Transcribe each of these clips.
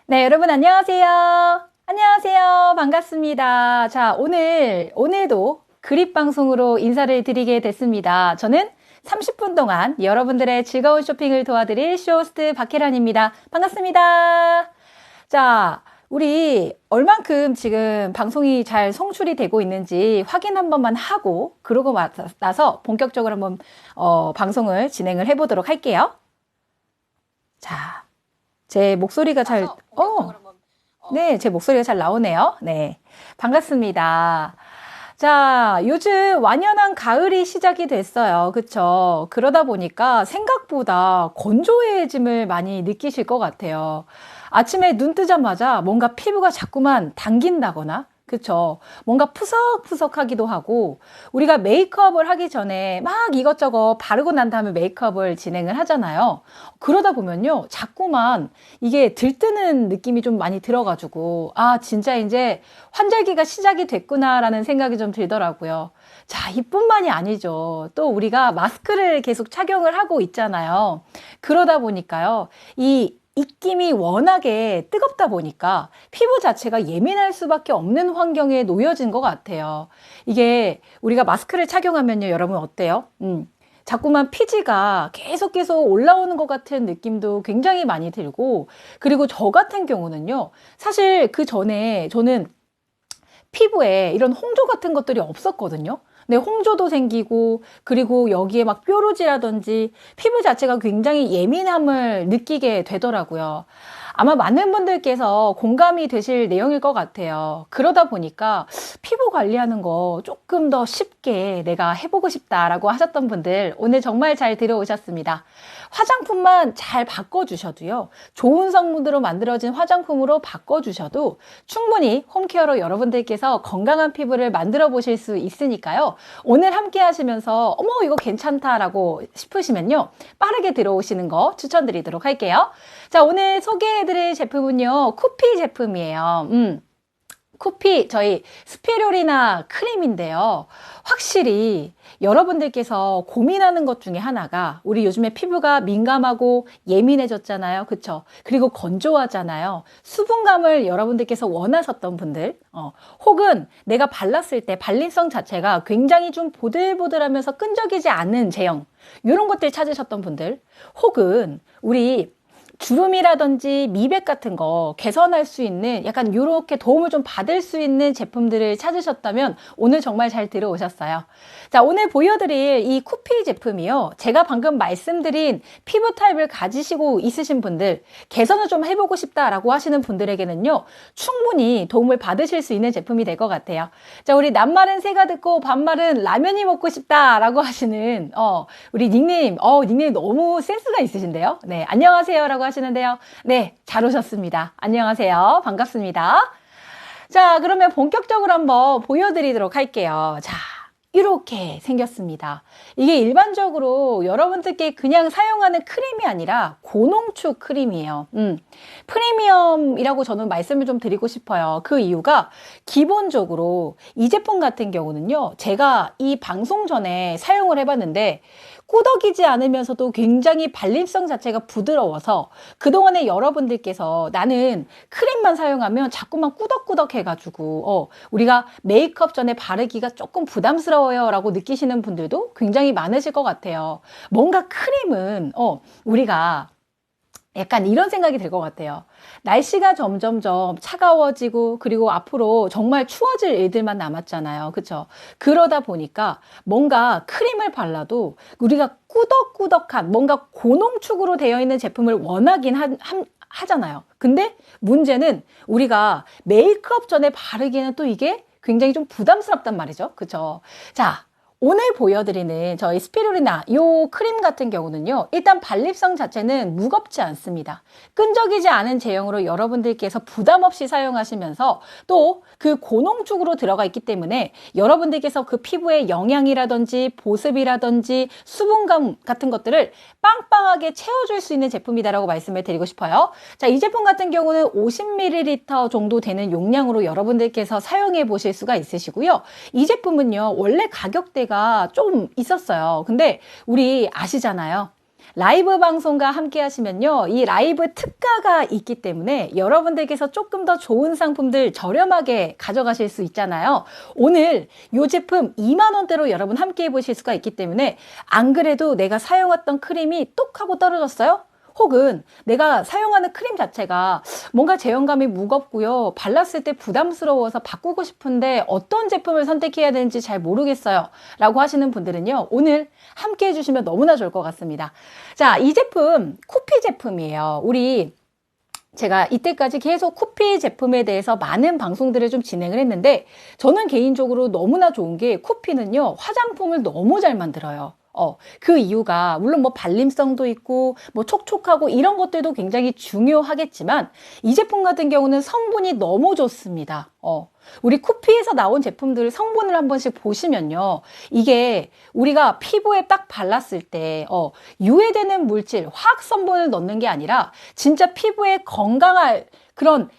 네, 여러분 안녕하세요. 안녕하세요. 반갑습니다. 자, 오늘도 그립 방송으로 인사를 드리게 됐습니다. 저는 30분 동안 여러분들의 즐거운 쇼핑을 도와드릴 쇼호스트 박혜란입니다. 반갑습니다. 자, 우리 얼만큼 지금 방송이 잘 송출이 되고 있는지 확인 한 번만 하고 그러고 나서 본격적으로 한번 방송을 진행을 해보도록 할게요. 자, 제 목소리가 네, 제 목소리가 잘 나오네요. 네, 반갑습니다. 자, 요즘 완연한 가을이 시작이 됐어요. 그쵸? 그러다 보니까 생각보다 건조해짐을 많이 느끼실 것 같아요. 아침에 눈 뜨자마자 뭔가 피부가 자꾸만 당긴다거나, 그쵸? 뭔가 푸석푸석하기도 하고, 우리가 메이크업을 하기 전에 막 이것저것 바르고 난 다음에 메이크업을 진행을 하잖아요. 그러다 보면요, 자꾸만 이게 들뜨는 느낌이 좀 많이 들어가지고, 아, 진짜 이제 환절기가 시작이 됐구나라는 생각이 좀 들더라고요. 자, 이뿐만이 아니죠. 또 우리가 마스크를 계속 착용을 하고 있잖아요. 그러다 보니까요, 이 입김이 워낙에 뜨겁다 보니까 피부 자체가 예민할 수밖에 없는 환경에 놓여진 것 같아요. 이게 우리가 마스크를 착용하면요, 여러분 어때요? 자꾸만 피지가 계속 올라오는 것 같은 느낌도 굉장히 많이 들고, 그리고 저 같은 경우는요, 사실 그 전에 저는 피부에 이런 홍조 같은 것들이 없었거든요. 근데 홍조도 생기고, 그리고 여기에 막 뾰루지라든지 피부 자체가 굉장히 예민함을 느끼게 되더라고요. 아마 많은 분들께서 공감이 되실 내용일 것 같아요. 그러다 보니까 피부 관리하는 거 조금 더 쉽게 내가 해보고 싶다라고 하셨던 분들 오늘 정말 잘 들어오셨습니다. 화장품만 잘 바꿔주셔도요. 좋은 성분으로 만들어진 화장품으로 바꿔주셔도 충분히 홈케어로 여러분들께서 건강한 피부를 만들어 보실 수 있으니까요. 오늘 함께 하시면서 어머 이거 괜찮다라고 싶으시면요. 빠르게 들어오시는 거 추천드리도록 할게요. 자, 오늘 소개해드릴 제품은요. 쿠피 제품이에요. 쿠피 저희 스피루리나 크림인데요. 확실히 여러분들께서 고민하는 것 중에 하나가 우리 요즘에 피부가 민감하고 예민해졌잖아요. 그쵸? 그리고 건조하잖아요. 수분감을 여러분들께서 원하셨던 분들 혹은 내가 발랐을 때 발림성 자체가 굉장히 좀 보들보들하면서 끈적이지 않는 제형 이런 것들 찾으셨던 분들 혹은 우리 주름이라든지 미백 같은 거 개선할 수 있는 약간 이렇게 도움을 좀 받을 수 있는 제품들을 찾으셨다면 오늘 정말 잘 들어오셨어요. 자, 오늘 보여드릴 이 쿠피 제품이요. 제가 방금 말씀드린 피부 타입을 가지시고 있으신 분들, 개선을 좀 해보고 싶다라고 하시는 분들에게는요. 충분히 도움을 받으실 수 있는 제품이 될 것 같아요. 자, 우리 낱말은 새가 듣고 반말은 라면이 먹고 싶다라고 하시는 우리 닉네임, 닉네임 너무 센스가 있으신데요. 네, 안녕하세요 라고 하시는데요. 네, 잘 오셨습니다. 안녕하세요. 반갑습니다. 자, 그러면 본격적으로 한번 보여드리도록 할게요. 자, 이렇게 생겼습니다. 이게 일반적으로 여러분들께 그냥 사용하는 크림이 아니라 고농축 크림이에요. 프리미엄이라고 저는 말씀을 좀 드리고 싶어요. 그 이유가 기본적으로 이 제품 같은 경우는요. 제가 이 방송 전에 사용을 해봤는데 꾸덕이지 않으면서도 굉장히 발림성 자체가 부드러워서 그동안에 여러분들께서 나는 크림만 사용하면 자꾸만 꾸덕꾸덕 해가지고 우리가 메이크업 전에 바르기가 조금 부담스러워요 라고 느끼시는 분들도 굉장히 많으실 것 같아요. 뭔가 크림은 우리가 약간 이런 생각이 들 것 같아요. 날씨가 점점점 차가워지고 그리고 앞으로 정말 추워질 일들만 남았잖아요. 그쵸? 그러다 보니까 뭔가 크림을 발라도 우리가 꾸덕꾸덕한 뭔가 고농축으로 되어 있는 제품을 원하긴 하잖아요. 근데 문제는 우리가 메이크업 전에 바르기에는 또 이게 굉장히 좀 부담스럽단 말이죠. 그쵸? 자, 오늘 보여드리는 저희 스피루리나 이 크림 같은 경우는요. 일단 발림성 자체는 무겁지 않습니다. 끈적이지 않은 제형으로 여러분들께서 부담 없이 사용하시면서 또 그 고농축으로 들어가 있기 때문에 여러분들께서 그 피부의 영양이라든지 보습이라든지 수분감 같은 것들을 빵빵하게 채워줄 수 있는 제품이다라고 말씀을 드리고 싶어요. 자, 이 제품 같은 경우는 50ml 정도 되는 용량으로 여러분들께서 사용해 보실 수가 있으시고요. 이 제품은요. 원래 가격대가 좀 있었어요. 근데 우리 아시잖아요. 라이브 방송과 함께 하시면요, 이 라이브 특가가 있기 때문에 여러분들께서 조금 더 좋은 상품들 저렴하게 가져가실 수 있잖아요. 오늘 이 제품 2만 원대로 여러분 함께 해보실 수가 있기 때문에, 안 그래도 내가 사용했던 크림이 똑 하고 떨어졌어요? 혹은 내가 사용하는 크림 자체가 뭔가 제형감이 무겁고요, 발랐을 때 부담스러워서 바꾸고 싶은데 어떤 제품을 선택해야 되는지 잘 모르겠어요 라고 하시는 분들은요, 오늘 함께 해주시면 너무나 좋을 것 같습니다. 자, 이 제품 쿠피 제품이에요. 제가 이때까지 계속 쿠피 제품에 대해서 많은 방송들을 좀 진행을 했는데, 저는 개인적으로 너무나 좋은 게, 쿠피는요 화장품을 너무 잘 만들어요. 그 이유가 물론 뭐 발림성도 있고 뭐 촉촉하고 이런 것들도 굉장히 중요하겠지만, 이 제품 같은 경우는 성분이 너무 좋습니다. 우리 쿠피에서 나온 제품들 성분을 한 번씩 보시면요, 이게 우리가 피부에 딱 발랐을 때 유해되는 물질, 화학 성분을 넣는 게 아니라 진짜 피부에 건강할 그런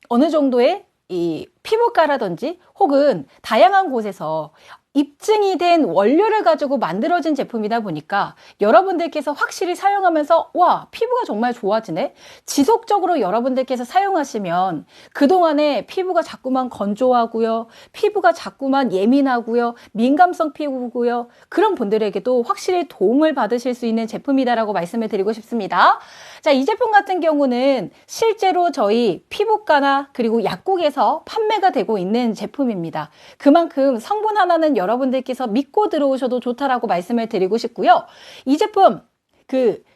어느 정도의 이 피부과라든지 혹은 다양한 곳에서 입증이 된 원료를 가지고 만들어진 제품이다 보니까 여러분들께서 확실히 사용하면서 와, 피부가 정말 좋아지네, 지속적으로 여러분들께서 사용하시면 그동안에 피부가 자꾸만 건조하고요, 피부가 자꾸만 예민하고요, 민감성 피부고요, 그런 분들에게도 확실히 도움을 받으실 수 있는 제품이다라고 말씀을 드리고 싶습니다. 자, 이 제품 같은 경우는 실제로 저희 피부과나 그리고 약국에서 판매가 되고 있는 제품입니다. 그만큼 성분 하나는 여러분들께서 믿고 들어오셔도 좋다라고 말씀을 드리고 싶고요. 이 제품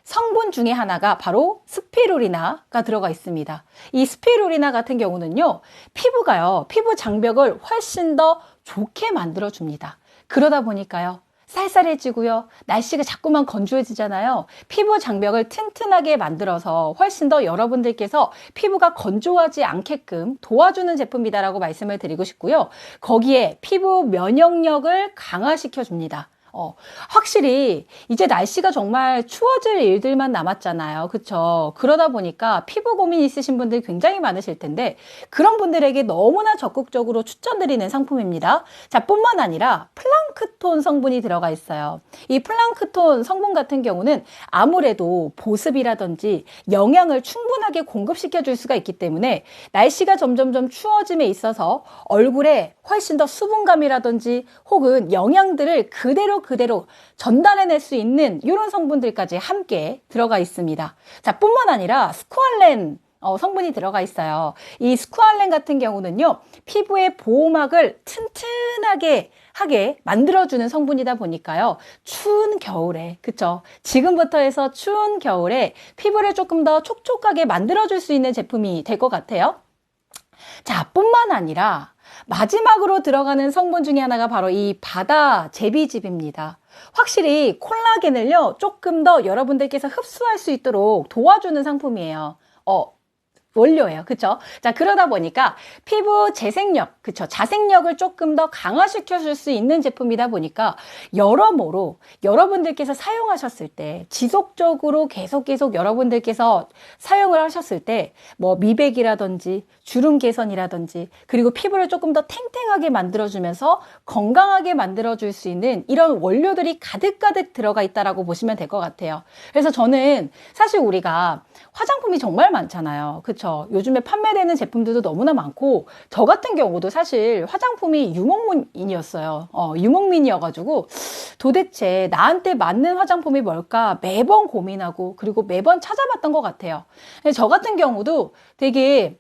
성분 중에 하나가 바로 스피루리나가 들어가 있습니다. 이 스피루리나 같은 경우는요, 피부 장벽을 훨씬 더 좋게 만들어 줍니다. 그러다 보니까요, 쌀쌀해지고요, 날씨가 자꾸만 건조해지잖아요. 피부 장벽을 튼튼하게 만들어서 훨씬 더 여러분들께서 피부가 건조하지 않게끔 도와주는 제품이다라고 말씀을 드리고 싶고요. 거기에 피부 면역력을 강화시켜 줍니다. 확실히 이제 날씨가 정말 추워질 일들만 남았잖아요. 그쵸? 그러다 보니까 피부 고민 있으신 분들 굉장히 많으실 텐데, 그런 분들에게 너무나 적극적으로 추천드리는 상품입니다. 자, 뿐만 아니라 플랑크톤 성분이 들어가 있어요. 이 플랑크톤 성분 같은 경우는 아무래도 보습이라든지 영양을 충분하게 공급시켜 줄 수가 있기 때문에, 날씨가 점점점 추워짐에 있어서 얼굴에 훨씬 더 수분감이라든지 혹은 영양들을 그대로 전달해낼 수 있는 이런 성분들까지 함께 들어가 있습니다. 자, 뿐만 아니라 스쿠알렌 성분이 들어가 있어요. 이 스쿠알렌 같은 경우는요, 피부의 보호막을 튼튼하게 만들어주는 성분이다 보니까요, 추운 겨울에, 그쵸? 지금부터 해서 추운 겨울에 피부를 조금 더 촉촉하게 만들어줄 수 있는 제품이 될 것 같아요. 자, 뿐만 아니라 마지막으로 들어가는 성분 중에 하나가 바로 이 바다 제비즙입니다. 확실히 콜라겐을요, 조금 더 여러분들께서 흡수할 수 있도록 도와주는 상품이에요. 원료예요. 그쵸? 자, 그러다 보니까 피부 재생력, 그쵸? 자생력을 조금 더 강화시켜 줄 수 있는 제품이다 보니까 여러모로 여러분들께서 사용하셨을 때, 지속적으로 계속 여러분들께서 사용을 하셨을 때 뭐 미백이라든지 주름 개선이라든지, 그리고 피부를 조금 더 탱탱하게 만들어주면서 건강하게 만들어줄 수 있는 이런 원료들이 가득가득 들어가 있다라고 보시면 될 것 같아요. 그래서 저는 사실 우리가 화장품이 정말 많잖아요. 그쵸? 요즘에 판매되는 제품들도 너무나 많고, 저 같은 경우도 사실 화장품이 유목민이었어요. 유목민이어가지고 도대체 나한테 맞는 화장품이 뭘까 매번 고민하고, 그리고 매번 찾아봤던 것 같아요. 근데 저 같은 경우도 되게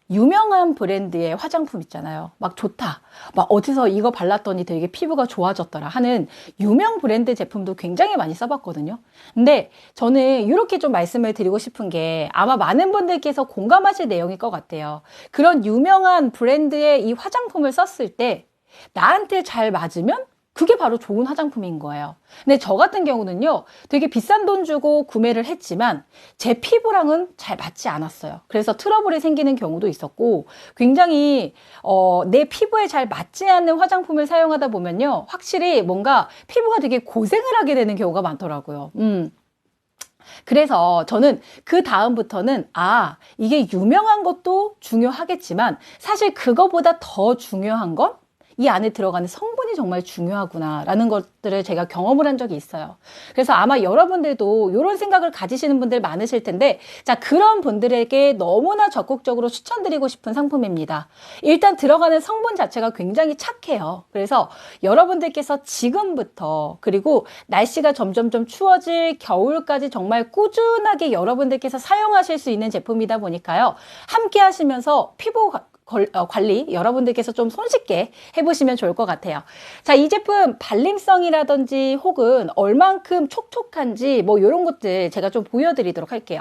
유명한 브랜드의 화장품 있잖아요. 막 좋다, 막 어디서 이거 발랐더니 되게 피부가 좋아졌더라 하는 유명 브랜드 제품도 굉장히 많이 써봤거든요. 근데 저는 이렇게 좀 말씀을 드리고 싶은 게, 아마 많은 분들께서 공감하실 내용일 것 같아요. 그런 유명한 브랜드의 이 화장품을 썼을 때 나한테 잘 맞으면 그게 바로 좋은 화장품인 거예요. 근데 저 같은 경우는요, 되게 비싼 돈 주고 구매를 했지만 제 피부랑은 잘 맞지 않았어요. 그래서 트러블이 생기는 경우도 있었고, 굉장히 내 피부에 잘 맞지 않는 화장품을 사용하다 보면요, 확실히 뭔가 피부가 되게 고생을 하게 되는 경우가 많더라고요. 그래서 저는 그 다음부터는 이게 유명한 것도 중요하겠지만 사실 그거보다 더 중요한 건 이 안에 들어가는 성분이 정말 중요하구나라는 것들을 제가 경험을 한 적이 있어요. 그래서 아마 여러분들도 이런 생각을 가지시는 분들 많으실 텐데, 자, 그런 분들에게 너무나 적극적으로 추천드리고 싶은 상품입니다. 일단 들어가는 성분 자체가 굉장히 착해요. 그래서 여러분들께서 지금부터, 그리고 날씨가 점점점 추워질 겨울까지 정말 꾸준하게 여러분들께서 사용하실 수 있는 제품이다 보니까요. 함께 하시면서 피부 관리 여러분들께서 좀 손쉽게 해보시면 좋을 것 같아요. 자, 이 제품 발림성이라든지 혹은 얼만큼 촉촉한지 뭐 이런 것들 제가 좀 보여드리도록 할게요.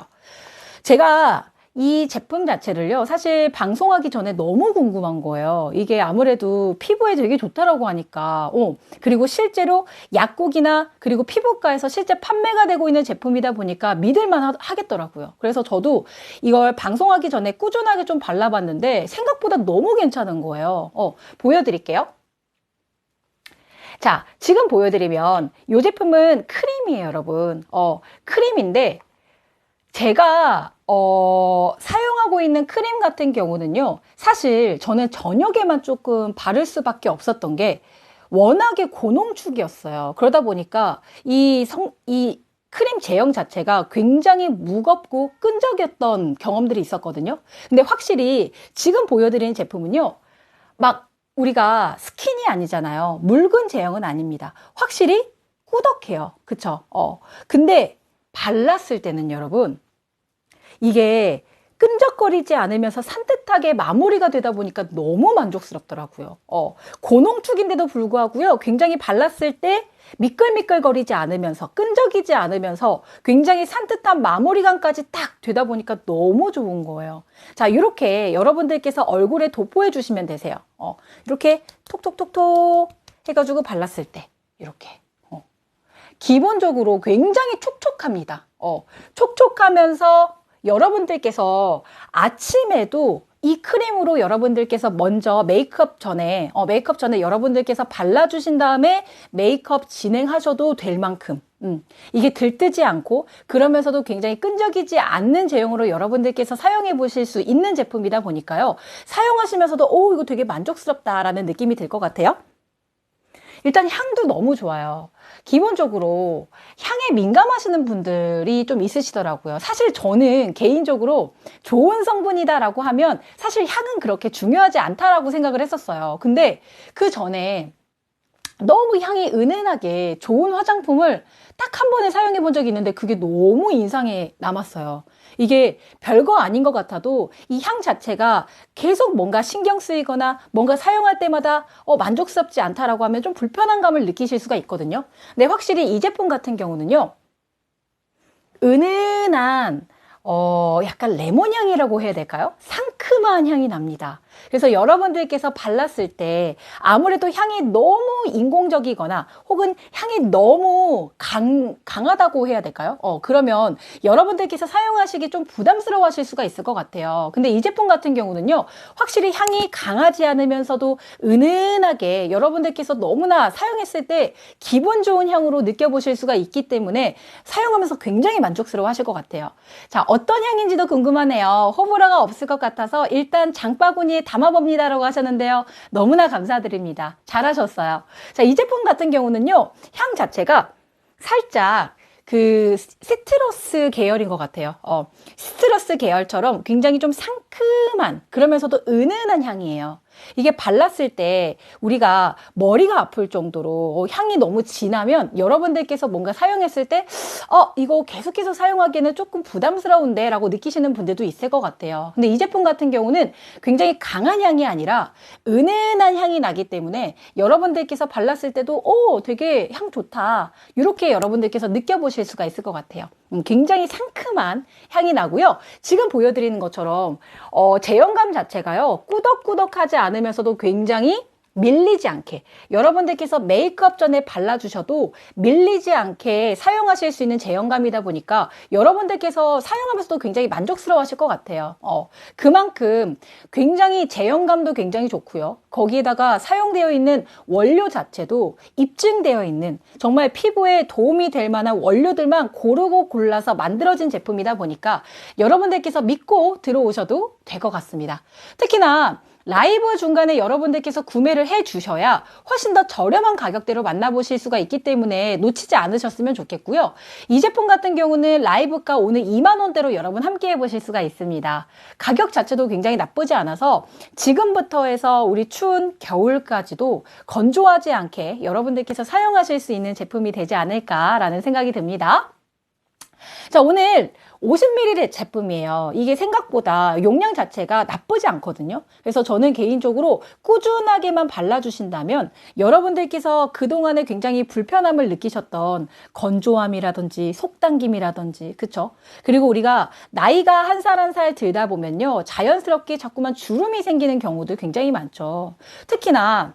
제가 이 제품 자체를요, 사실 방송하기 전에 너무 궁금한 거예요. 이게 아무래도 피부에 되게 좋다라고 하니까, 그리고 실제로 약국이나 그리고 피부과에서 실제 판매가 되고 있는 제품이다 보니까 믿을만 하겠더라고요. 그래서 저도 이걸 방송하기 전에 꾸준하게 좀 발라봤는데 생각보다 너무 괜찮은 거예요. 보여드릴게요. 자, 지금 보여드리면 이 제품은 크림이에요, 여러분. 크림인데 제가 사용하고 있는 크림 같은 경우는요, 사실 저는 저녁에만 조금 바를 수밖에 없었던 게 워낙에 고농축이었어요. 그러다 보니까 이 크림 제형 자체가 굉장히 무겁고 끈적였던 경험들이 있었거든요. 근데 확실히 지금 보여드리는 제품은요, 막 우리가 스킨이 아니잖아요. 묽은 제형은 아닙니다. 확실히 꾸덕해요. 그쵸? 근데 발랐을 때는 여러분, 이게 끈적거리지 않으면서 산뜻하게 마무리가 되다 보니까 너무 만족스럽더라고요. 고농축인데도 불구하고요, 굉장히 발랐을 때 미끌미끌거리지 않으면서 끈적이지 않으면서 굉장히 산뜻한 마무리감까지 딱 되다 보니까 너무 좋은 거예요. 자, 이렇게 여러분들께서 얼굴에 도포해 주시면 되세요. 이렇게 톡톡톡톡 해가지고 발랐을 때 이렇게 기본적으로 굉장히 촉촉합니다. 촉촉하면서 여러분들께서 아침에도 이 크림으로 여러분들께서 먼저 메이크업 전에 여러분들께서 발라주신 다음에 메이크업 진행하셔도 될 만큼 이게 들뜨지 않고 그러면서도 굉장히 끈적이지 않는 제형으로 여러분들께서 사용해 보실 수 있는 제품이다 보니까요. 사용하시면서도 이거 되게 만족스럽다라는 느낌이 들 것 같아요. 일단 향도 너무 좋아요. 기본적으로 향에 민감하시는 분들이 좀 있으시더라고요. 사실 저는 개인적으로 좋은 성분이다라고 하면 사실 향은 그렇게 중요하지 않다라고 생각을 했었어요. 근데 그 전에 너무 향이 은은하게 좋은 화장품을 딱 한 번에 사용해 본 적이 있는데 그게 너무 인상에 남았어요. 이게 별거 아닌 것 같아도 이 향 자체가 계속 뭔가 신경 쓰이거나 뭔가 사용할 때마다 만족스럽지 않다라고 하면 좀 불편한 감을 느끼실 수가 있거든요. 근데 확실히 이 제품 같은 경우는요, 은은한 약간 레몬 향이라고 해야 될까요? 상큼한 향이 납니다. 그래서 여러분들께서 발랐을 때 아무래도 향이 너무 인공적이거나 혹은 향이 너무 강하다고 해야 될까요? 그러면 여러분들께서 사용하시기 좀 부담스러워 하실 수가 있을 것 같아요. 근데 이 제품 같은 경우는요, 확실히 향이 강하지 않으면서도 은은하게 여러분들께서 너무나 사용했을 때 기분 좋은 향으로 느껴보실 수가 있기 때문에 사용하면서 굉장히 만족스러워 하실 것 같아요. 자, 어떤 향인지도 궁금하네요. 호불호가 없을 것 같아서 일단 장바구니에 담아봅니다라고 하셨는데요. 너무나 감사드립니다. 잘하셨어요. 자, 이 제품 같은 경우는요, 향 자체가 살짝 그 시트러스 계열인 것 같아요. 시트러스 계열처럼 굉장히 좀 상큼한, 그러면서도 은은한 향이에요. 이게 발랐을 때 우리가 머리가 아플 정도로 향이 너무 진하면 여러분들께서 뭔가 사용했을 때 이거 계속해서 사용하기에는 조금 부담스러운데 라고 느끼시는 분들도 있을 것 같아요. 근데 이 제품 같은 경우는 굉장히 강한 향이 아니라 은은한 향이 나기 때문에 여러분들께서 발랐을 때도 되게 향 좋다, 이렇게 여러분들께서 느껴보실 수가 있을 것 같아요. 굉장히 상큼한 향이 나고요. 지금 보여드리는 것처럼 제형감 자체가요, 꾸덕꾸덕하지 않으면서도 굉장히 밀리지 않게, 여러분들께서 메이크업 전에 발라주셔도 밀리지 않게 사용하실 수 있는 제형감이다 보니까 여러분들께서 사용하면서도 굉장히 만족스러워 하실 것 같아요. 그만큼 굉장히 제형감도 굉장히 좋고요. 거기에다가 사용되어 있는 원료 자체도 입증되어 있는 정말 피부에 도움이 될 만한 원료들만 고르고 골라서 만들어진 제품이다 보니까 여러분들께서 믿고 들어오셔도 될 것 같습니다. 특히나 라이브 중간에 여러분들께서 구매를 해 주셔야 훨씬 더 저렴한 가격대로 만나보실 수가 있기 때문에 놓치지 않으셨으면 좋겠고요. 이 제품 같은 경우는 라이브가 오늘 2만 원대로 여러분 함께 해보실 수가 있습니다. 가격 자체도 굉장히 나쁘지 않아서 지금부터 해서 우리 추운 겨울까지도 건조하지 않게 여러분들께서 사용하실 수 있는 제품이 되지 않을까라는 생각이 듭니다. 자, 오늘 50ml 제품이에요. 이게 생각보다 용량 자체가 나쁘지 않거든요. 그래서 저는 개인적으로 꾸준하게만 발라주신다면 여러분들께서 그동안에 굉장히 불편함을 느끼셨던 건조함이라든지 속당김이라든지, 그쵸? 그리고 우리가 나이가 한 살 한 살 들다 보면요, 자연스럽게 자꾸만 주름이 생기는 경우도 굉장히 많죠. 특히나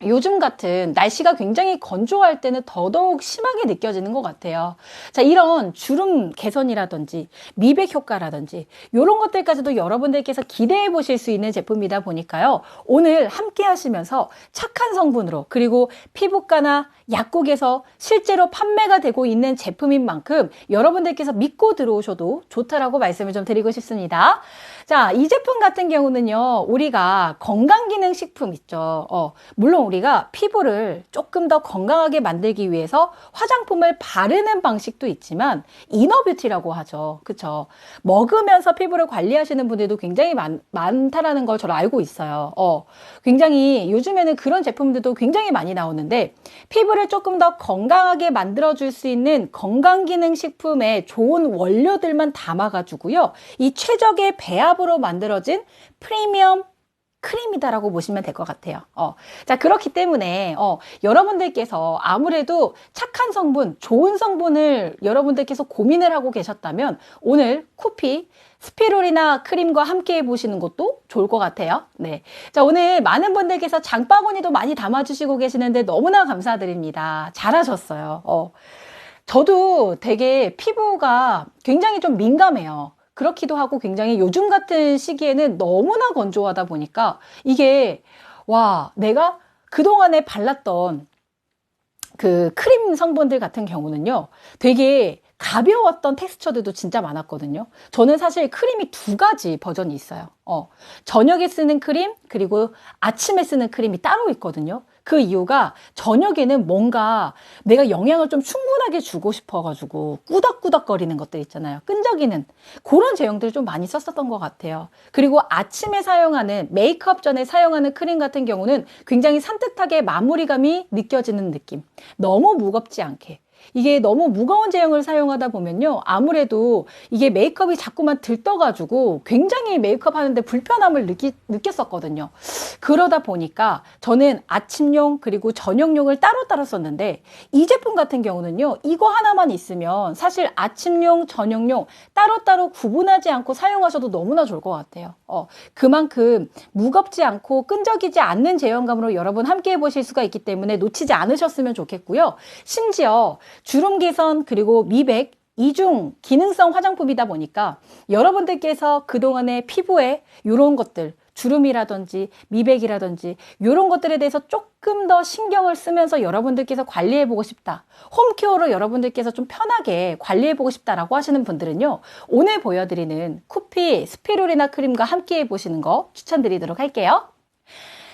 요즘 같은 날씨가 굉장히 건조할 때는 더더욱 심하게 느껴지는 것 같아요. 자, 이런 주름 개선이라든지 미백 효과라든지 이런 것들까지도 여러분들께서 기대해 보실 수 있는 제품이다 보니까요. 오늘 함께 하시면서 착한 성분으로, 그리고 피부과나 약국에서 실제로 판매가 되고 있는 제품인 만큼 여러분들께서 믿고 들어오셔도 좋다라고 말씀을 좀 드리고 싶습니다. 자, 이 제품 같은 경우는요, 우리가 건강기능식품 있죠. 물론 우리가 피부를 조금 더 건강하게 만들기 위해서 화장품을 바르는 방식도 있지만 이너뷰티라고 하죠. 그쵸? 먹으면서 피부를 관리하시는 분들도 굉장히 많다라는 걸 저는 알고 있어요. 굉장히 요즘에는 그런 제품들도 굉장히 많이 나오는데 피부를 조금 더 건강하게 만들어줄 수 있는 건강기능식품에 좋은 원료들만 담아가지고요. 이 최적의 배합으로 만들어진 프리미엄 크림이다라고 보시면 될 것 같아요. 자, 그렇기 때문에 여러분들께서 아무래도 착한 성분, 좋은 성분을 여러분들께서 고민을 하고 계셨다면 오늘 쿠피 스피루리나 크림과 함께 해보시는 것도 좋을 것 같아요. 네. 자, 오늘 많은 분들께서 장바구니도 많이 담아주시고 계시는데 너무나 감사드립니다. 잘하셨어요. 저도 되게 피부가 굉장히 좀 민감해요. 그렇기도 하고 굉장히 요즘 같은 시기에는 너무나 건조하다 보니까 이게, 와, 내가 그동안에 발랐던 그 크림 성분들 같은 경우는요, 되게 가벼웠던 텍스처들도 진짜 많았거든요. 저는 사실 크림이 두 가지 버전이 있어요. 저녁에 쓰는 크림, 그리고 아침에 쓰는 크림이 따로 있거든요. 그 이유가 저녁에는 뭔가 내가 영양을 좀 충분하게 주고 싶어가지고 꾸덕꾸덕거리는 것들 있잖아요. 끈적이는 그런 제형들을 좀 많이 썼었던 것 같아요. 그리고 아침에 사용하는 메이크업 전에 사용하는 크림 같은 경우는 굉장히 산뜻하게 마무리감이 느껴지는 느낌. 너무 무겁지 않게. 이게 너무 무거운 제형을 사용하다 보면요, 아무래도 이게 메이크업이 자꾸만 들떠가지고 굉장히 메이크업 하는데 불편함을 느꼈었거든요. 그러다 보니까 저는 아침용 그리고 저녁용을 따로따로 썼는데 이 제품 같은 경우는요, 이거 하나만 있으면 사실 아침용, 저녁용 따로따로 구분하지 않고 사용하셔도 너무나 좋을 것 같아요. 그만큼 무겁지 않고 끈적이지 않는 제형감으로 여러분 함께 해보실 수가 있기 때문에 놓치지 않으셨으면 좋겠고요. 심지어 주름 개선 그리고 미백 이중 기능성 화장품이다 보니까 여러분들께서 그동안의 피부에 이런 것들, 주름이라든지 미백이라든지 이런 것들에 대해서 조금 더 신경을 쓰면서 여러분들께서 관리해보고 싶다, 홈케어로 여러분들께서 좀 편하게 관리해보고 싶다라고 하시는 분들은요, 오늘 보여드리는 쿠피 스피루리나 크림과 함께 해보시는 거 추천드리도록 할게요.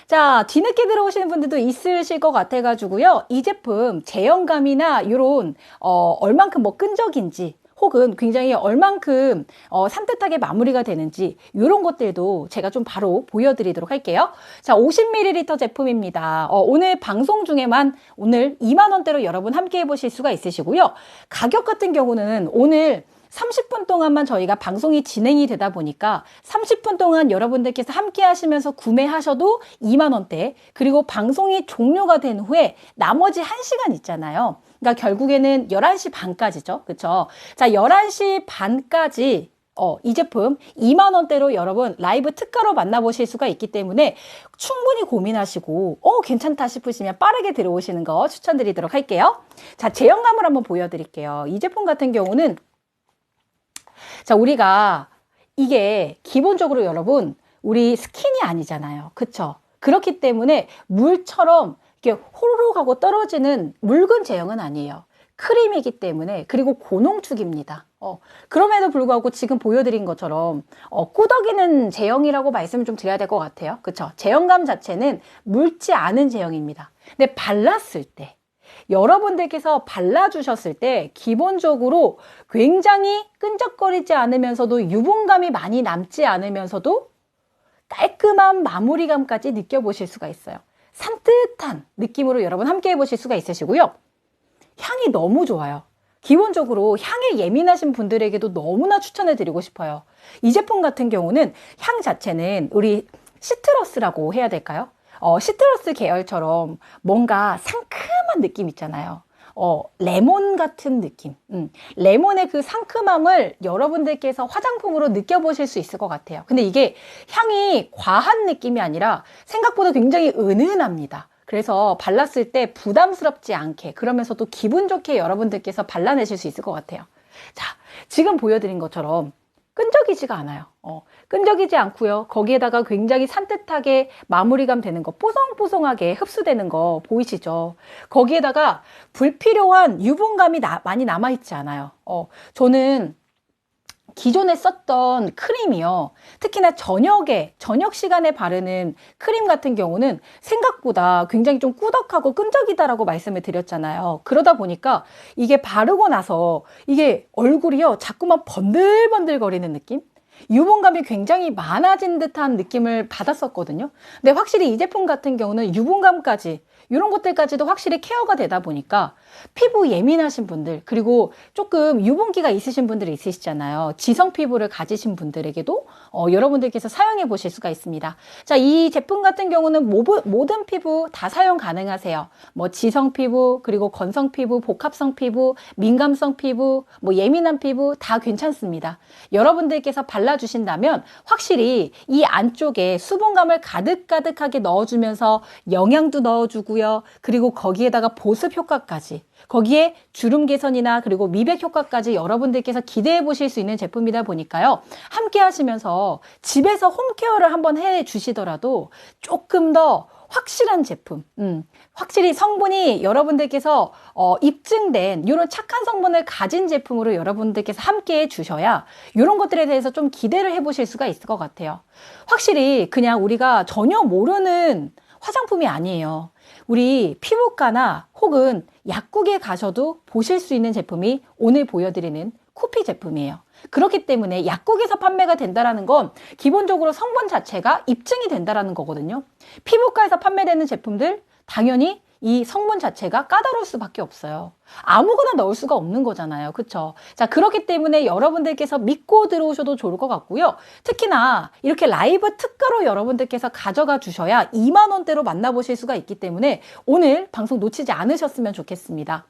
자, 뒤늦게 들어오시는 분들도 있으실 것 같아가지고요. 이 제품 제형감이나 이런 얼만큼 뭐 끈적인지 혹은 굉장히 얼만큼 산뜻하게 마무리가 되는지 이런 것들도 제가 좀 바로 보여드리도록 할게요. 자, 50ml 제품입니다. 오늘 방송 중에만 오늘 2만 원대로 여러분 함께 해보실 수가 있으시고요. 가격 같은 경우는 오늘 30분 동안만 저희가 방송이 진행이 되다 보니까 30분 동안 여러분들께서 함께 하시면서 구매하셔도 2만 원대, 그리고 방송이 종료가 된 후에 나머지 1시간 있잖아요. 그러니까 결국에는 11시 반까지죠. 그쵸? 자, 11시 반까지 이 제품 2만 원대로 여러분 라이브 특가로 만나보실 수가 있기 때문에 충분히 고민하시고 괜찮다 싶으시면 빠르게 들어오시는 거 추천드리도록 할게요. 자, 제형감을 한번 보여드릴게요. 이 제품 같은 경우는 자, 우리가 이게 기본적으로 여러분 우리 스킨이 아니잖아요. 그쵸? 그렇기 때문에 물처럼 이렇게 호로록 하고 떨어지는 묽은 제형은 아니에요. 크림이기 때문에, 그리고 고농축입니다. 그럼에도 불구하고 지금 보여드린 것처럼 꾸덕이는 제형이라고 말씀을 좀 드려야 될 것 같아요. 그쵸? 제형감 자체는 묽지 않은 제형입니다. 근데 발랐을 때, 여러분들께서 발라주셨을 때 기본적으로 굉장히 끈적거리지 않으면서도 유분감이 많이 남지 않으면서도 깔끔한 마무리감까지 느껴보실 수가 있어요. 산뜻한 느낌으로 여러분 함께 해보실 수가 있으시고요. 향이 너무 좋아요. 기본적으로 향에 예민하신 분들에게도 너무나 추천해 드리고 싶어요. 이 제품 같은 경우는 향 자체는 우리 시트러스라고 해야 될까요? 시트러스 계열처럼 뭔가 상큼한 느낌 있잖아요. 레몬 같은 느낌. 레몬의 그 상큼함을 여러분들께서 화장품으로 느껴보실 수 있을 것 같아요. 근데 이게 향이 과한 느낌이 아니라 생각보다 굉장히 은은합니다. 그래서 발랐을 때 부담스럽지 않게, 그러면서도 기분 좋게 여러분들께서 발라내실 수 있을 것 같아요. 자, 지금 보여드린 것처럼 끈적이지가 않아요. 끈적이지 않고요. 거기에다가 굉장히 산뜻하게 마무리감 되는 거, 뽀송뽀송하게 흡수되는 거 보이시죠? 거기에다가 불필요한 유분감이 많이 남아있지 않아요. 저는 기존에 썼던 크림이요. 특히나 저녁 시간에 바르는 크림 같은 경우는 생각보다 굉장히 좀 꾸덕하고 끈적이다라고 말씀을 드렸잖아요. 그러다 보니까 이게 바르고 나서 이게 얼굴이요. 자꾸만 번들번들 거리는 느낌? 유분감이 굉장히 많아진 듯한 느낌을 받았었거든요. 근데 확실히 이 제품 같은 경우는 유분감까지, 이런 것들까지도 확실히 케어가 되다 보니까 피부 예민하신 분들, 그리고 조금 유분기가 있으신 분들이 있으시잖아요. 지성 피부를 가지신 분들에게도 여러분들께서 사용해 보실 수가 있습니다. 자, 이 제품 같은 경우는 모든 피부 다 사용 가능하세요. 뭐 지성 피부, 그리고 건성 피부, 복합성 피부, 민감성 피부, 뭐 예민한 피부 다 괜찮습니다. 여러분들께서 발라주신다면 확실히 이 안쪽에 수분감을 가득가득하게 넣어주면서 영양도 넣어주고요. 그리고 거기에다가 보습 효과까지, 거기에 주름 개선이나 그리고 미백 효과까지 여러분들께서 기대해 보실 수 있는 제품이다 보니까요. 함께 하시면서 집에서 홈케어를 한번 해 주시더라도 조금 더 확실한 제품, 확실히 성분이 여러분들께서 입증된 이런 착한 성분을 가진 제품으로 여러분들께서 함께 해 주셔야 이런 것들에 대해서 좀 기대를 해 보실 수가 있을 것 같아요. 확실히 그냥 우리가 전혀 모르는 화장품이 아니에요. 우리 피부과나 혹은 약국에 가셔도 보실 수 있는 제품이 오늘 보여드리는 쿠피 제품이에요. 그렇기 때문에 약국에서 판매가 된다는 건 기본적으로 성분 자체가 입증이 된다는 거거든요. 피부과에서 판매되는 제품들 당연히 이 성분 자체가 까다로울 수밖에 없어요. 아무거나 넣을 수가 없는 거잖아요. 그쵸? 자, 그렇기 때문에 여러분들께서 믿고 들어오셔도 좋을 것 같고요. 특히나 이렇게 라이브 특가로 여러분들께서 가져가 주셔야 2만 원대로 만나보실 수가 있기 때문에 오늘 방송 놓치지 않으셨으면 좋겠습니다.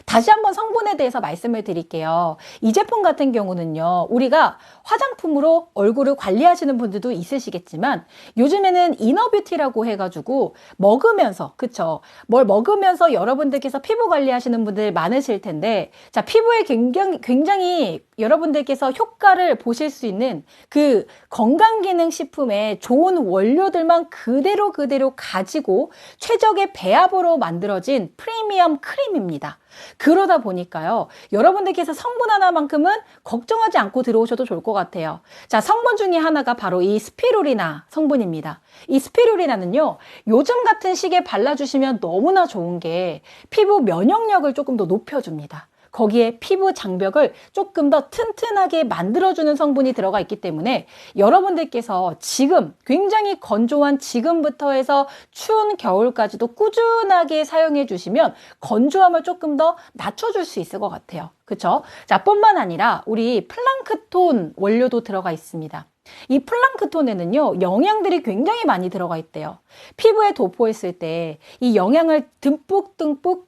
다시 한번 성분에 대해서 말씀을 드릴게요. 이 제품 같은 경우는요, 우리가 화장품으로 얼굴을 관리하시는 분들도 있으시겠지만 요즘에는 이너뷰티라고 해가지고 먹으면서, 그쵸? 뭘 먹으면서 여러분들께서 피부 관리하시는 분들 많으실 텐데, 자, 피부에 굉장히 여러분들께서 효과를 보실 수 있는 그 건강기능식품의 좋은 원료들만 그대로 가지고 최적의 배합으로 만들어진 프리미엄 크림입니다. 그러다 보니까요, 여러분들께서 성분 하나만큼은 걱정하지 않고 들어오셔도 좋을 것 같아요. 자, 성분 중에 하나가 바로 이 스피루리나 성분입니다. 이 스피루리나는요, 요즘 같은 시기에 발라주시면 너무나 좋은 게 피부 면역력을 조금 더 높여줍니다. 거기에 피부 장벽을 조금 더 튼튼하게 만들어주는 성분이 들어가 있기 때문에 여러분들께서 지금 굉장히 건조한 지금부터 해서 추운 겨울까지도 꾸준하게 사용해 주시면 건조함을 조금 더 낮춰줄 수 있을 것 같아요. 그쵸? 자, 뿐만 아니라 우리 플랑크톤 원료도 들어가 있습니다. 이 플랑크톤에는요, 영양들이 굉장히 많이 들어가 있대요. 피부에 도포했을 때 이 영양을 듬뿍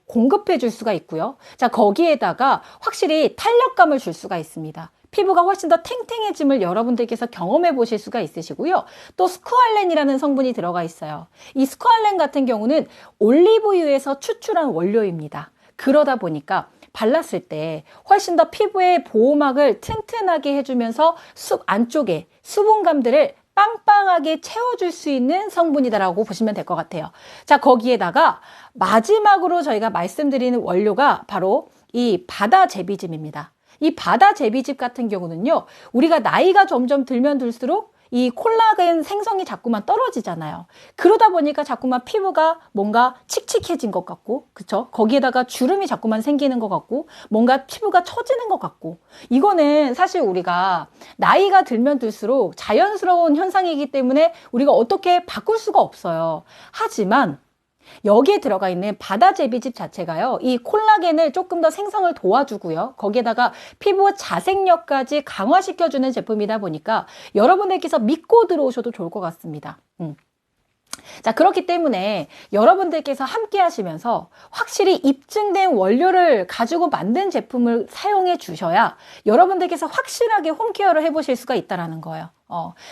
공급해 줄 수가 있고요. 자, 거기에다가 확실히 탄력감을 줄 수가 있습니다. 피부가 훨씬 더 탱탱해짐을 여러분들께서 경험해 보실 수가 있으시고요. 또 스쿠알렌이라는 성분이 들어가 있어요. 이 스쿠알렌 같은 경우는 올리브유에서 추출한 원료입니다. 그러다 보니까 발랐을 때 훨씬 더 피부의 보호막을 튼튼하게 해주면서 안쪽에 수분감들을 빵빵하게 채워줄 수 있는 성분이다라고 보시면 될 것 같아요. 자, 거기에다가 마지막으로 저희가 말씀드리는 원료가 바로 이 바다 제비즙입니다. 이 바다 제비즙 같은 경우는요, 우리가 나이가 점점 들면 들수록 이 콜라겐 생성이 자꾸만 떨어지잖아요. 그러다 보니까 자꾸만 피부가 뭔가 칙칙해진 것 같고, 그쵸? 거기에다가 주름이 자꾸만 생기는 것 같고, 뭔가 피부가 처지는 것 같고, 이거는 사실 우리가 나이가 들면 들수록 자연스러운 현상이기 때문에 우리가 어떻게 바꿀 수가 없어요. 하지만 여기에 들어가 있는 바다 제비즙 자체가요, 이 콜라겐을 조금 더 생성을 도와주고요, 거기에다가 피부 자생력까지 강화시켜주는 제품이다 보니까 여러분들께서 믿고 들어오셔도 좋을 것 같습니다. 자, 그렇기 때문에 여러분들께서 함께 하시면서 확실히 입증된 원료를 가지고 만든 제품을 사용해 주셔야 여러분들께서 확실하게 홈케어를 해보실 수가 있다는 거예요.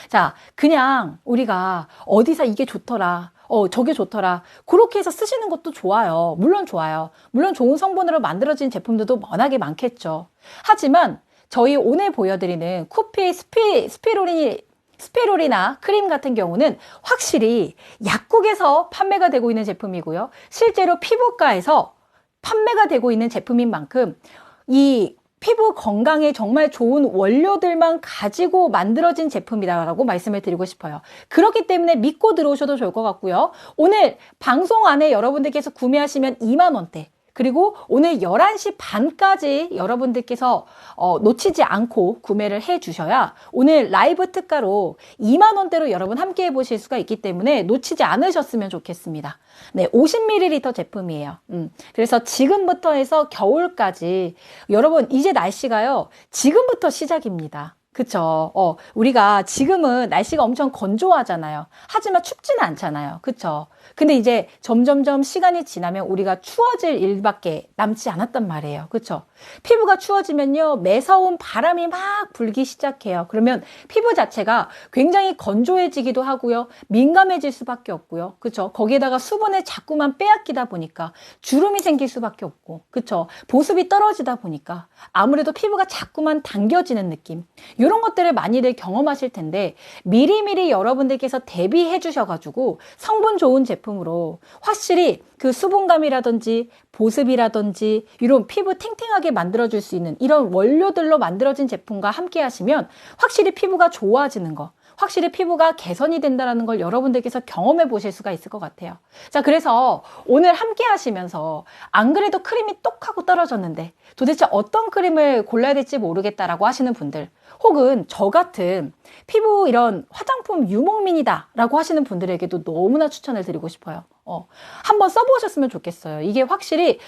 자, 그냥 우리가 어디서 이게 좋더라, 저게 좋더라, 그렇게 해서 쓰시는 것도 좋아요. 물론 좋아요. 물론 좋은 성분으로 만들어진 제품들도 워낙에 많겠죠. 하지만 저희 오늘 보여드리는 쿠피 스피루리나 크림 같은 경우는 확실히 약국에서 판매가 되고 있는 제품이고요, 실제로 피부과에서 판매가 되고 있는 제품인 만큼 이 피부 건강에 정말 좋은 원료들만 가지고 만들어진 제품이다라고 말씀을 드리고 싶어요. 그렇기 때문에 믿고 들어오셔도 좋을 것 같고요. 오늘 방송 안에 여러분들께서 구매하시면 2만 원대, 그리고 오늘 11시 반까지 여러분들께서 놓치지 않고 구매를 해 주셔야 오늘 라이브 특가로 2만 원대로 여러분 함께 해보실 수가 있기 때문에 놓치지 않으셨으면 좋겠습니다. 네, 50ml 제품이에요. 그래서 지금부터 해서 겨울까지, 여러분 이제 날씨가요, 지금부터 시작입니다. 그쵸? 우리가 지금은 날씨가 엄청 건조하잖아요. 하지만 춥지는 않잖아요. 그쵸? 근데 이제 점점점 시간이 지나면 우리가 추워질 일밖에 남지 않았단 말이에요. 그쵸? 피부가 추워지면요, 매서운 바람이 막 불기 시작해요. 그러면 피부 자체가 굉장히 건조해지기도 하고요, 민감해질 수밖에 없고요. 그쵸? 거기에다가 수분을 자꾸만 빼앗기다 보니까 주름이 생길 수밖에 없고, 그쵸? 보습이 떨어지다 보니까 아무래도 피부가 자꾸만 당겨지는 느낌, 이런 것들을 많이들 경험하실 텐데, 미리미리 여러분들께서 대비해 주셔가지고 성분 좋은 제품으로 확실히 그 수분감이라든지 보습이라든지 이런 피부 탱탱하게 만들어줄 수 있는 이런 원료들로 만들어진 제품과 함께 하시면 확실히 피부가 좋아지는 거, 확실히 피부가 개선이 된다는 걸 여러분들께서 경험해 보실 수가 있을 것 같아요. 자, 그래서 오늘 함께 하시면서 안 그래도 크림이 똑 하고 떨어졌는데 도대체 어떤 크림을 골라야 될지 모르겠다라고 하시는 분들, 혹은 저 같은 피부 이런 화장품 유목민이다 라고 하시는 분들에게도 너무나 추천을 드리고 싶어요. 한번 써보셨으면 좋겠어요. 이게 확실히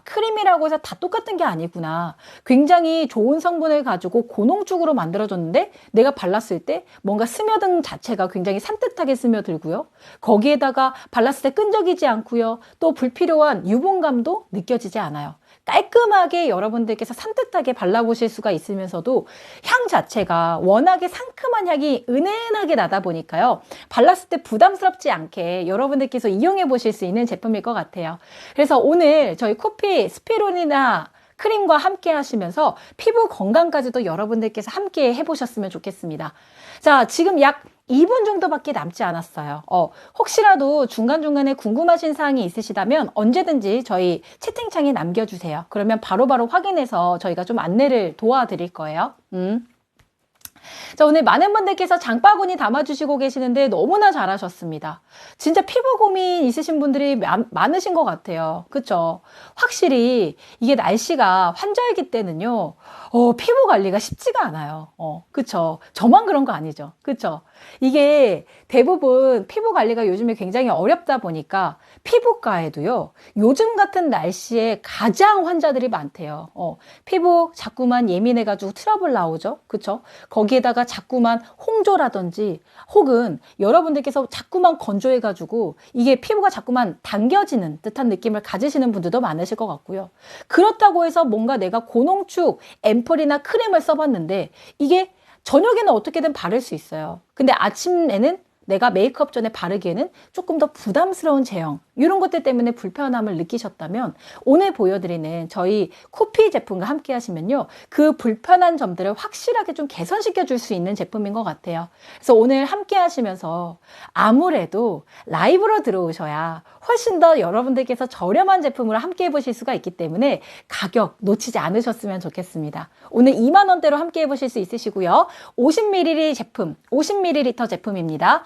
크림이라고 해서 다 똑같은 게 아니구나, 굉장히 좋은 성분을 가지고 고농축으로 만들어졌는데 내가 발랐을 때 뭔가 스며든 자체가 굉장히 산뜻하게 스며들고요, 거기에다가 발랐을 때 끈적이지 않고요, 또 불필요한 유분감도 느껴지지 않아요. 깔끔하게 여러분들께서 산뜻하게 발라보실 수가 있으면서도 향 자체가 워낙에 상큼한 향이 은은하게 나다 보니까요, 발랐을 때 부담스럽지 않게 여러분들께서 이용해 보실 수 있는 제품일 것 같아요. 그래서 오늘 저희 쿠피 스피루리나 크림과 함께 하시면서 피부 건강까지도 여러분들께서 함께 해보셨으면 좋겠습니다. 자, 지금 약 2분 정도밖에 남지 않았어요. 혹시라도 중간중간에 궁금하신 사항이 있으시다면 언제든지 저희 채팅창에 남겨주세요. 그러면 바로바로 확인해서 저희가 좀 안내를 도와드릴 거예요. 자, 오늘 많은 분들께서 장바구니 담아주시고 계시는데 너무나 잘하셨습니다. 진짜 피부 고민 있으신 분들이 많으신 것 같아요. 그쵸? 확실히 이게 날씨가 환절기 때는요, 피부 관리가 쉽지가 않아요. 그쵸? 저만 그런 거 아니죠? 그쵸? 이게 대부분 피부 관리가 요즘에 굉장히 어렵다 보니까 피부과에도요, 요즘 같은 날씨에 가장 환자들이 많대요. 피부 자꾸만 예민해가지고 트러블 나오죠? 그쵸? 거기에다가 자꾸만 홍조라든지, 혹은 여러분들께서 자꾸만 건조해가지고 이게 피부가 자꾸만 당겨지는 듯한 느낌을 가지시는 분들도 많으실 것 같고요. 그렇다고 해서 뭔가 내가 고농축 앰플이나 크림을 써봤는데 이게 저녁에는 어떻게든 바를 수 있어요. 근데 아침에는 내가 메이크업 전에 바르기에는 조금 더 부담스러운 제형, 이런 것들 때문에 불편함을 느끼셨다면 오늘 보여드리는 저희 코피 제품과 함께 하시면요, 그 불편한 점들을 확실하게 좀 개선시켜 줄 수 있는 제품인 것 같아요. 그래서 오늘 함께 하시면서 아무래도 라이브로 들어오셔야 훨씬 더 여러분들께서 저렴한 제품으로 함께 해보실 수가 있기 때문에 가격 놓치지 않으셨으면 좋겠습니다. 오늘 2만 원대로 함께 해보실 수 있으시고요. 50ml 제품, 50ml 제품입니다.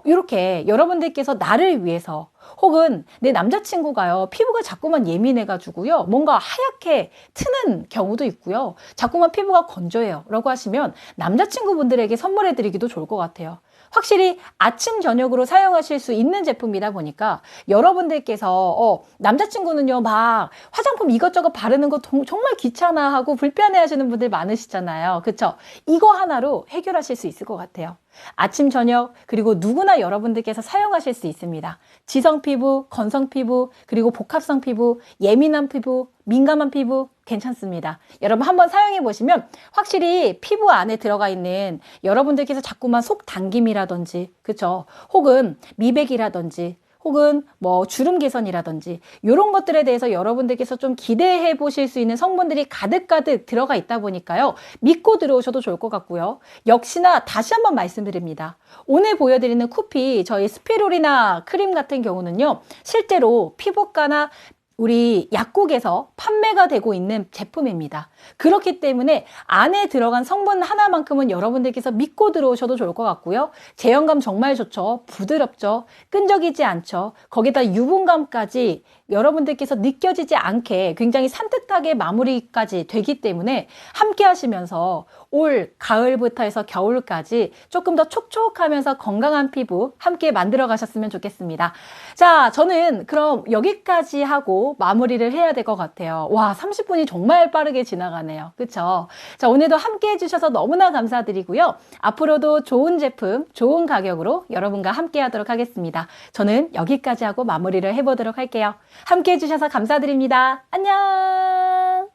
이렇게 여러분들께서 나를 위해서, 혹은 내 남자친구가요, 피부가 자꾸만 예민해가지고요, 뭔가 하얗게 트는 경우도 있고요, 자꾸만 피부가 건조해요 라고 하시면 남자친구분들에게 선물해드리기도 좋을 것 같아요. 확실히 아침 저녁으로 사용하실 수 있는 제품이다 보니까 여러분들께서 남자친구는요 막 화장품 이것저것 바르는 거 정말 귀찮아하고 불편해 하시는 분들 많으시잖아요. 그쵸? 이거 하나로 해결하실 수 있을 것 같아요. 아침 저녁, 그리고 누구나 여러분들께서 사용하실 수 있습니다. 지성 피부, 건성 피부, 그리고 복합성 피부, 예민한 피부, 민감한 피부 괜찮습니다. 여러분 한번 사용해 보시면 확실히 피부 안에 들어가 있는 여러분들께서 자꾸만 속 당김이라든지, 그쵸? 혹은 미백이라든지, 혹은 뭐 주름 개선이라든지 이런 것들에 대해서 여러분들께서 좀 기대해 보실 수 있는 성분들이 가득가득 들어가 있다 보니까요, 믿고 들어오셔도 좋을 것 같고요. 역시나 다시 한번 말씀드립니다. 오늘 보여드리는 쿠피, 저희 스피루리나 크림 같은 경우는요, 실제로 피부과나 우리 약국에서 판매가 되고 있는 제품입니다. 그렇기 때문에 안에 들어간 성분 하나만큼은 여러분들께서 믿고 들어오셔도 좋을 것 같고요. 제형감 정말 좋죠. 부드럽죠. 끈적이지 않죠. 거기다 유분감까지 여러분들께서 느껴지지 않게 굉장히 산뜻하게 마무리까지 되기 때문에 함께 하시면서 올 가을부터 해서 겨울까지 조금 더 촉촉하면서 건강한 피부 함께 만들어 가셨으면 좋겠습니다. 자, 저는 그럼 여기까지 하고 마무리를 해야 될 것 같아요. 와, 30분이 정말 빠르게 지나가네요. 그쵸? 자, 오늘도 함께 해주셔서 너무나 감사드리고요. 앞으로도 좋은 제품, 좋은 가격으로 여러분과 함께 하도록 하겠습니다. 저는 여기까지 하고 마무리를 해보도록 할게요. 함께 해주셔서 감사드립니다. 안녕!